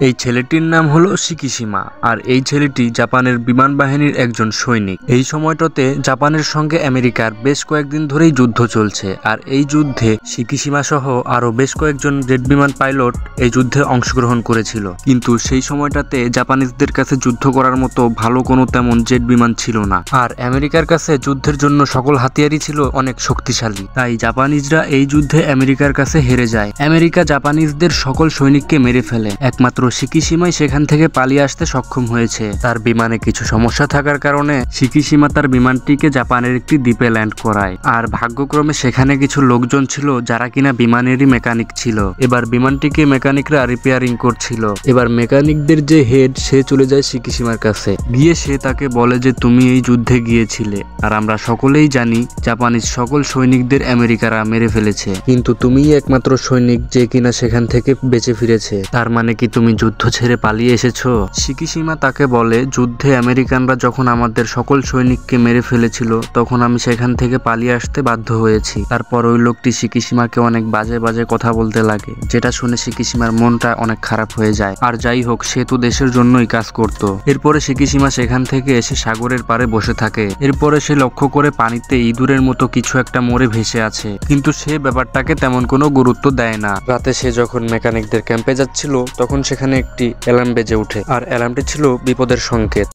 এই ছেলেটির নাম হলো শিকিশিমা, আর এই ছেলেটি জাপানের বিমান বাহিনীর একজন সৈনিক। এই সময়টাতে জাপানের সঙ্গে আমেরিকার বেশ কয়েকদিন ধরেই যুদ্ধ চলছে, আর এই যুদ্ধে শিকিশিমা সহ আরো বেশ কয়েকজন জেট বিমান পাইলট এই যুদ্ধে অংশগ্রহণ করেছিল। কিন্তু সেই সময়টাতে জাপানিজদের কাছে যুদ্ধ করার মতো ভালো কোনো তেমন জেট বিমান ছিল না, আর আমেরিকার কাছে যুদ্ধের জন্য সকল হাতিয়ারই ছিল অনেক শক্তিশালী। তাই জাপানিজরা এই যুদ্ধে আমেরিকার কাছে হেরে যায়। আমেরিকা জাপানিজদের সকল সৈনিককে মেরে ফেলে। একমাত্র শিকিশিমাই সেখান থেকে পালিয়ে আসতে সক্ষম হয়েছে। তার বিমানে কিছু সমস্যা থাকার কারণে শিকিশিমা তার বিমানটিকে জাপানের একটি দ্বীপে ল্যান্ড করায়। আর ভাগ্যক্রমে সেখানে কিছু লোকজন ছিল যারা কিনা বিমানেরই মেকানিক ছিল। এবার বিমানটিকে মেকানিকরা রিপেয়ারিং করছিল। এবার মেকানিকদের যে হেড, সে চলে যায় শিকিশিমার কাছে। গিয়ে সে তাকে বলে যে তুমি এই যুদ্ধে গিয়েছিলে, আর আমরা সকলেই জানি জাপানিজ সকল সৈনিকদের আমেরিকারা মেরে ফেলেছে, কিন্তু তুমিই একমাত্র সৈনিক যে কিনা সেখান থেকে বেঁচে ফিরেছে। তার মানে কি তুমি যুদ্ধ ছেড়ে পালিয়ে এসেছো? শিকিশিমা তাকে বলে, যুদ্ধে আমেরিকানরা যখন আমাদের সকল সৈনিককে মেরে ফেলেছিল তখন আমি সেখান থেকে পালিয়ে আসতে বাধ্য হয়েছি। তারপর ওই লোকটি শিকিশিমাকে অনেক বাজে বাজে কথা বলতে লাগে, যেটা শুনে শিকিশিমার মনটা অনেক খারাপ হয়ে যায়। আর যাই হোক, সে তো দেশের জন্যই কাজ করত। এরপরে শিকিশিমা সেখান থেকে এসে সাগরের পাড়ে বসে থাকে। এরপরে সে লক্ষ্য করে পানিতে ইঁদুরের মতো কিছু একটা মরে ভেসে আছে, কিন্তু সে ব্যাপারটাকে তেমন কোনো গুরুত্ব দেয় না। রাতে সে যখন মেকানিকদের ক্যাম্পে যাচ্ছিল তখন সেখানে একটি অ্যালার্ম বেজে ওঠে, আর অ্যালার্মটি ছিল বিপদের সংকেত।